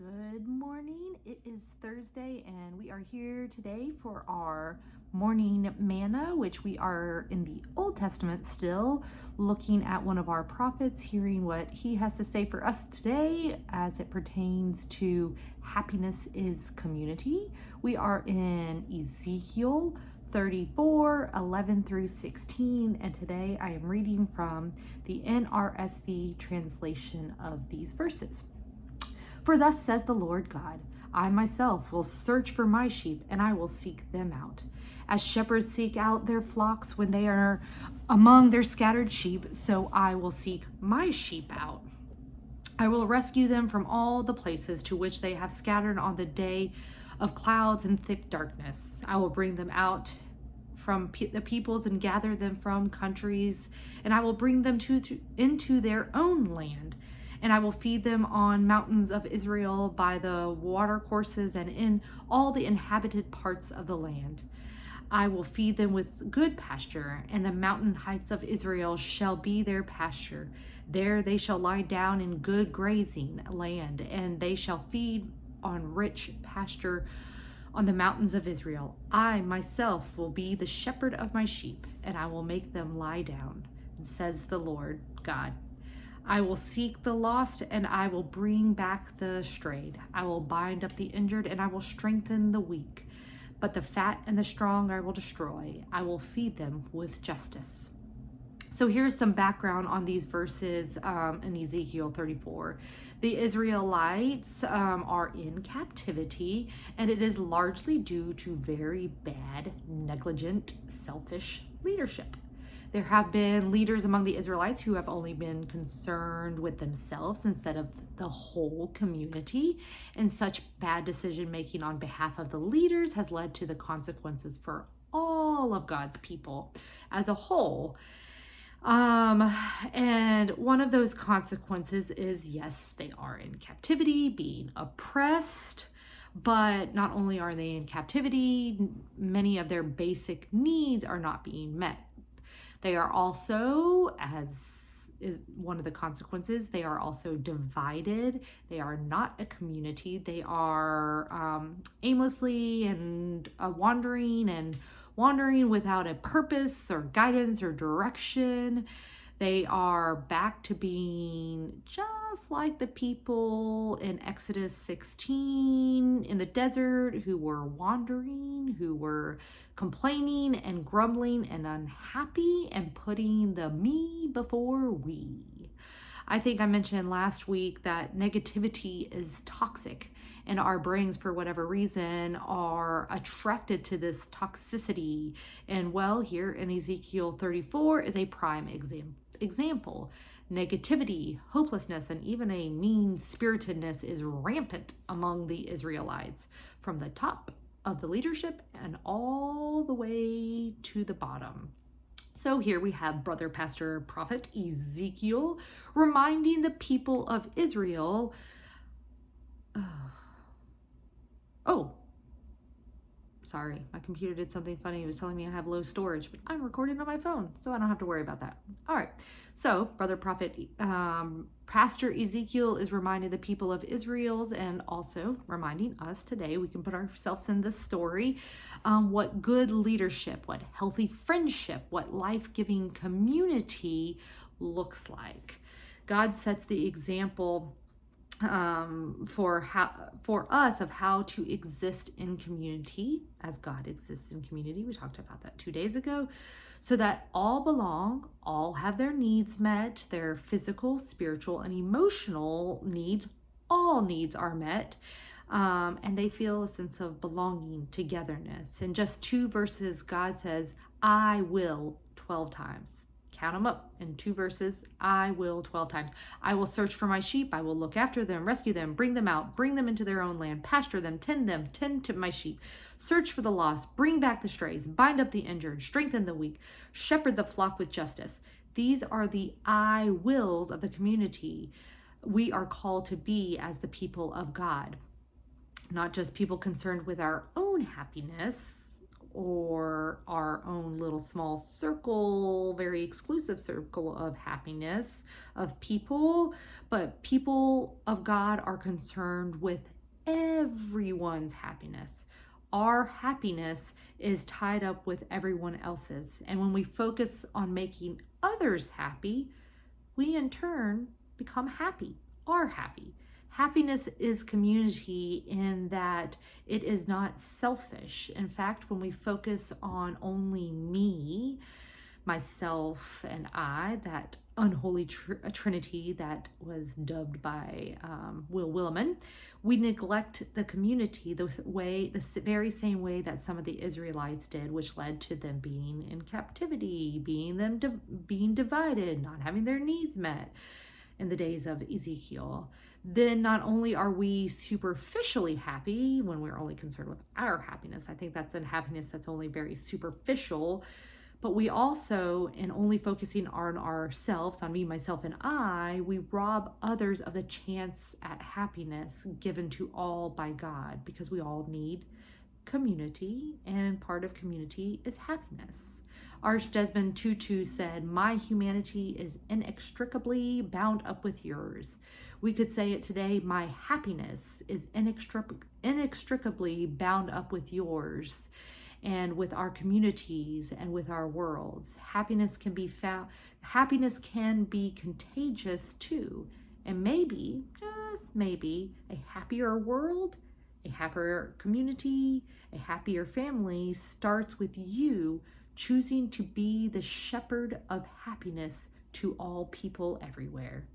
Good morning. It is Thursday, and we are here today for our morning manna, which we are in the Old Testament still, looking at one of our prophets, hearing what he has to say for us today as it pertains to happiness is community. We are in Ezekiel 34:11 through 16, and today I am reading from the NRSV translation of these verses. For thus says the Lord God, I myself will search for my sheep, and I will seek them out. As shepherds seek out their flocks when they are among their scattered sheep, so I will seek my sheep out. I will rescue them from all the places to which they have scattered on the day of clouds and thick darkness. I will bring them out from the peoples and gather them from countries, and I will bring them into their own land. And I will feed them on mountains of Israel by the watercourses and in all the inhabited parts of the land. I will feed them with good pasture, and the mountain heights of Israel shall be their pasture. There they shall lie down in good grazing land, and they shall feed on rich pasture on the mountains of Israel. I myself will be the shepherd of my sheep, and I will make them lie down, says the Lord God. I will seek the lost, and I will bring back the strayed. I will bind up the injured, and I will strengthen the weak. But the fat and the strong I will destroy. I will feed them with justice. So here's some background on these verses in Ezekiel 34. The Israelites are in captivity, and it is largely due to very bad, negligent, selfish leadership. There have been leaders among the Israelites who have only been concerned with themselves instead of the whole community, and such bad decision making on behalf of the leaders has led to the consequences for all of God's people as a whole. And one of those consequences is, yes, they are in captivity, being oppressed. But not only are they in captivity, many of their basic needs are not being met. They are also, as is one of the consequences, they are also divided. They are not a community. They are aimlessly and wandering without a purpose or guidance or direction. They are back to being just like the people in Exodus 16 in the desert who were wandering, who were complaining and grumbling and unhappy and putting the me before we. I think I mentioned last week that negativity is toxic, and our brains, for whatever reason, are attracted to this toxicity. And well, here in Ezekiel 34 is a prime example. Negativity, hopelessness, and even a mean-spiritedness is rampant among the Israelites, from the top of the leadership and all the way to the bottom. So here we have brother pastor prophet Ezekiel reminding the people of Israel. Sorry, my computer did something funny. It was telling me I have low storage, but I'm recording on my phone, so I don't have to worry about that. All right, so brother prophet pastor Ezekiel is reminding the people of Israel's and also reminding us today, we can put ourselves in this story, what good leadership, what healthy friendship, what life-giving community looks like. God sets the example for us of how to exist in community as God exists in community. We talked about that 2 days ago, so that all belong, all have their needs met, their physical, spiritual, and emotional needs, all needs are met, and they feel a sense of belonging, togetherness. In just 2 verses, God says, I will 12 times. Count them up in 2 verses. I will 12 times. I will search for my sheep. I will look after them, rescue them, bring them out, bring them into their own land, pasture them, tend to my sheep, search for the lost, bring back the strays, bind up the injured, strengthen the weak, shepherd the flock with justice. These are the I wills of the community we are called to be as the people of God. Not just people concerned with our own happiness or our own little small circle, very exclusive circle of happiness of people, but people of God are concerned with everyone's happiness. Our happiness is tied up with everyone else's. And when we focus on making others happy, we in turn become happy, are happy. Happiness is community in that it is not selfish. In fact, when we focus on only me, myself, and I, that unholy trinity that was dubbed by Will Willimon, we neglect the community the very same way that some of the Israelites did, which led to them being in captivity, being divided, not having their needs met in the days of Ezekiel. Then not only are we superficially happy when we're only concerned with our happiness, I think that's a happiness that's only very superficial, but we also, in only focusing on ourselves, on me, myself, and I, we rob others of the chance at happiness given to all by God, because we all need community, and part of community is happiness. Arch Desmond Tutu said, "My humanity is inextricably bound up with yours." We could say it today, my happiness is inextricably bound up with yours, and with our communities and with our worlds. Happiness can be contagious too. And maybe, just maybe, a happier world, a happier community, a happier family starts with you choosing to be the shepherd of happiness to all people everywhere.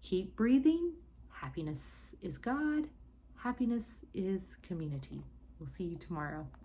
Keep breathing. Happiness is God. Happiness is community. We'll see you tomorrow.